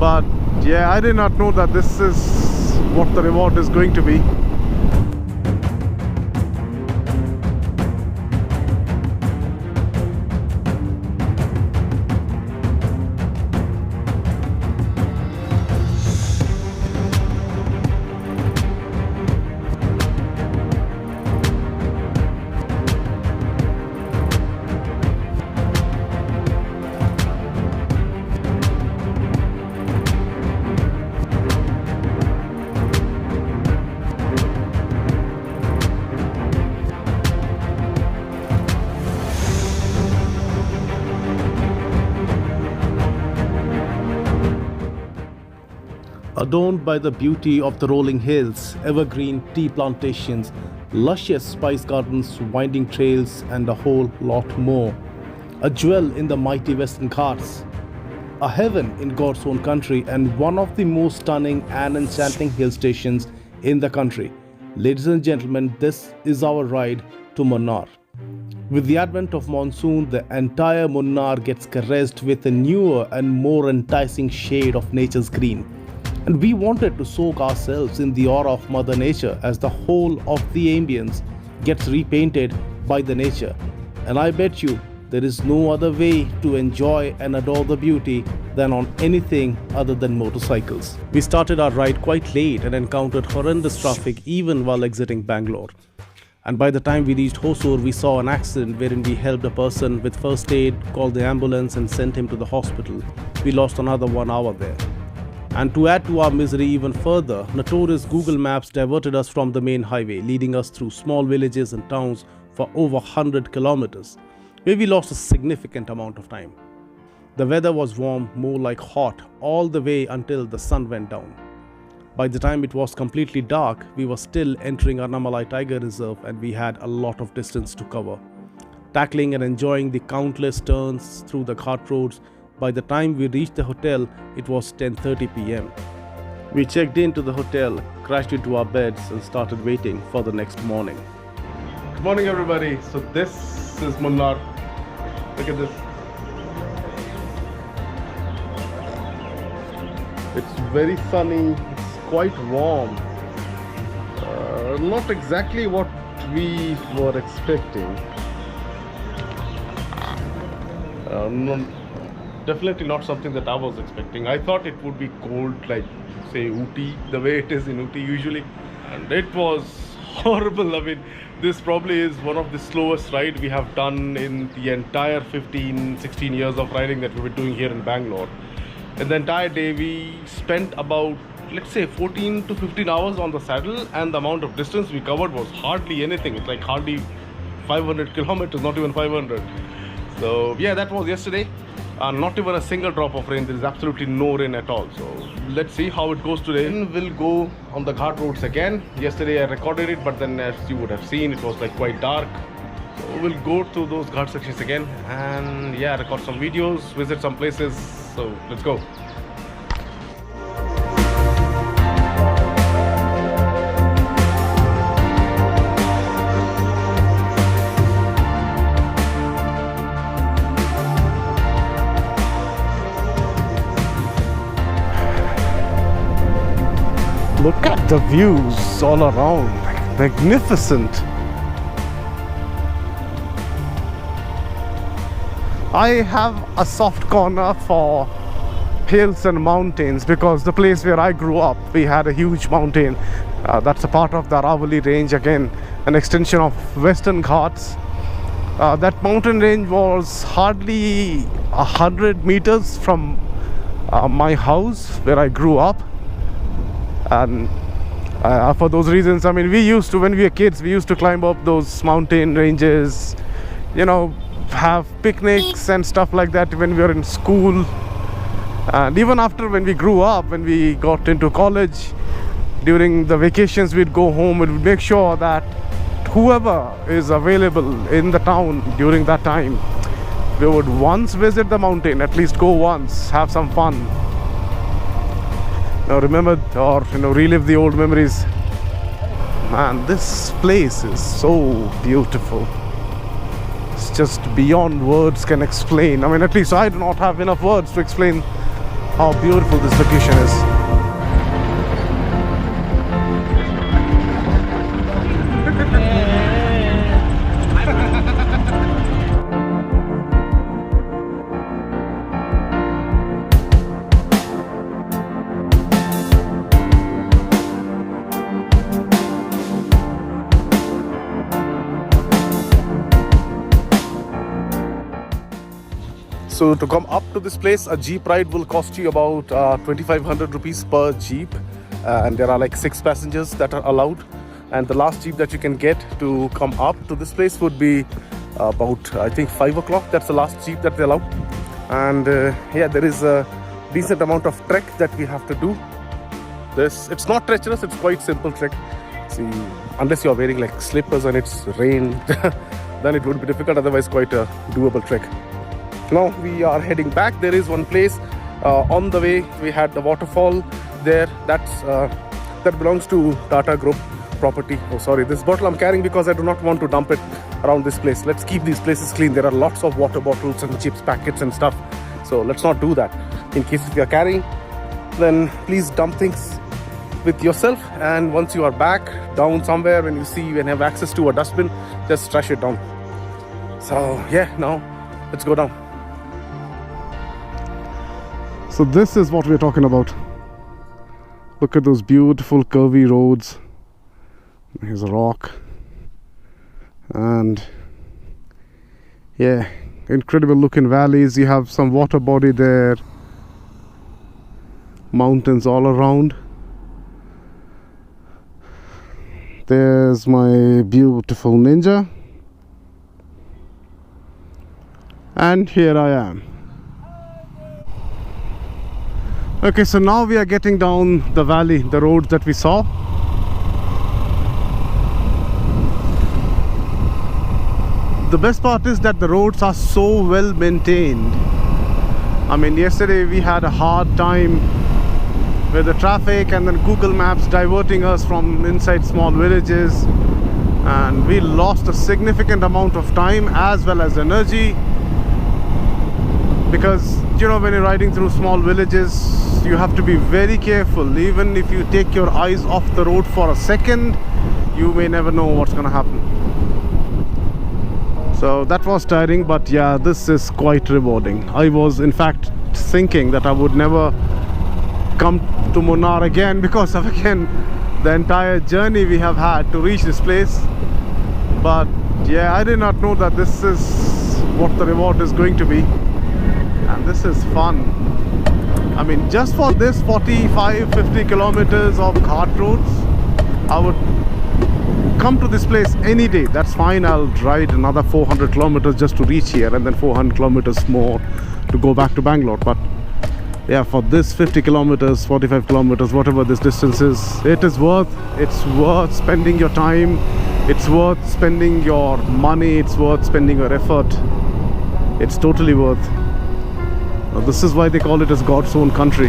But yeah, I did not know that this is what the reward is going to be. Adorned by the beauty of the rolling hills, evergreen tea plantations, luscious spice gardens, winding trails, and a whole lot more. A jewel in the mighty Western Ghats. A heaven in God's own country, and one of the most stunning and enchanting hill stations in the country. Ladies and gentlemen, this is our ride to Munnar. With the advent of monsoon, the entire Munnar gets caressed with a newer and more enticing shade of nature's green. And we wanted to soak ourselves in the aura of Mother Nature as the whole of the ambience gets repainted by the nature. And I bet you there is no other way to enjoy and adore the beauty than on anything other than motorcycles. We started our ride quite late and encountered horrendous traffic even while exiting Bangalore. And by the time we reached Hosur, we saw an accident wherein we helped a person with first aid, called the ambulance and sent him to the hospital. We lost another 1 hour there. And to add to our misery even further, notorious Google Maps diverted us from the main highway, leading us through small villages and towns for over 100 kilometers, where we lost a significant amount of time. The weather was warm, more like hot, all the way until the sun went down. By the time it was completely dark, we were still entering Annamalai Tiger Reserve and we had a lot of distance to cover. Tackling and enjoying the countless turns through the Ghat roads, by the time we reached the hotel, it was 10:30 p.m. We checked into the hotel, crashed into our beds and started waiting for the next morning. Good morning everybody. So this is Munnar. Look at this. It's very sunny, it's quite warm. Not exactly what we were expecting. Definitely not something that I was expecting. I thought it would be cold like say Ooty, the way it is in Ooty usually, and it was horrible. I mean, this probably is one of the slowest rides we have done in the entire 15-16 years of riding that we've been doing here in Bangalore. And the entire day we spent about, let's say, 14 to 15 hours on the saddle, and the amount of distance we covered was hardly anything. It's like hardly 500 kilometers, not even 500. So yeah, that was yesterday. Not even a single drop of rain. There is absolutely no rain at all. So let's see how it goes today. Then we'll go on the Ghat roads again. Yesterday I recorded it, but then as you would have seen, it was like quite dark. So we'll go to those Ghat sections again and yeah, record some videos, visit some places. So let's go. Look at the views all around, magnificent. I have a soft corner for hills and mountains because the place where I grew up, we had a huge mountain. That's a part of the Lavalier range, again, an extension of Western Ghats. That mountain range was hardly 100 meters from my house where I grew up. And for those reasons, I mean, we used to, when we were kids, we used to climb up those mountain ranges, you know, have picnics and stuff like that when we were in school. And even after, when we grew up, when we got into college, during the vacations we'd go home and we'd make sure that whoever is available in the town during that time, we would once visit the mountain, at least go once, have some fun. Now remember, or relive the old memories. Man, this place is so beautiful. It's just beyond words can explain. I mean, at least I do not have enough words to explain how beautiful this location is. So to come up to this place, a jeep ride will cost you about 2,500 rupees per jeep, and there are like 6 passengers that are allowed. And the last jeep that you can get to come up to this place would be about, I think, 5 o'clock. That's the last jeep that they allow. And yeah, there is a decent amount of trek that we have to do. It's not treacherous, it's quite simple trek. See, unless you're wearing like slippers and it's rain, then it would be difficult. Otherwise, quite a doable trek. Now we are heading back. There is one place on the way. We had the waterfall there. That belongs to Tata Group property. Oh, sorry, this bottle I'm carrying because I do not want to dump it around this place. Let's keep these places clean. There are lots of water bottles and chips packets and stuff. So let's not do that. In case if you are carrying, then please dump things with yourself. And once you are back down somewhere, when you have access to a dustbin, just trash it down. So yeah, now let's go down. So this is what we're talking about. Look at those beautiful curvy roads. Here's a rock. And yeah, incredible looking valleys. You have some water body there. Mountains all around. There's my beautiful Ninja. And here I am. Okay, so now we are getting down the valley, the roads that we saw. The best part is that the roads are so well maintained. I mean, yesterday we had a hard time with the traffic and then Google Maps diverting us from inside small villages, and we lost a significant amount of time as well as energy, because you know, when you're riding through small villages, you have to be very careful. Even if you take your eyes off the road for a second, you may never know what's gonna happen. So that was tiring, but yeah, this is quite rewarding. I was in fact thinking that I would never come to Munnar again because of the entire journey we have had to reach this place. But yeah, I did not know that this is what the reward is going to be. And this is fun. I mean, just for this 45-50 kilometers of hard roads, I would come to this place any day. That's fine. I'll ride another 400 kilometers just to reach here, and then 400 kilometers more to go back to Bangalore. But yeah, for this 50 kilometers, 45 kilometers, whatever this distance is, it's worth spending your time. It's worth spending your money. It's worth spending your effort. It's totally worth. This is why they call it as God's own country.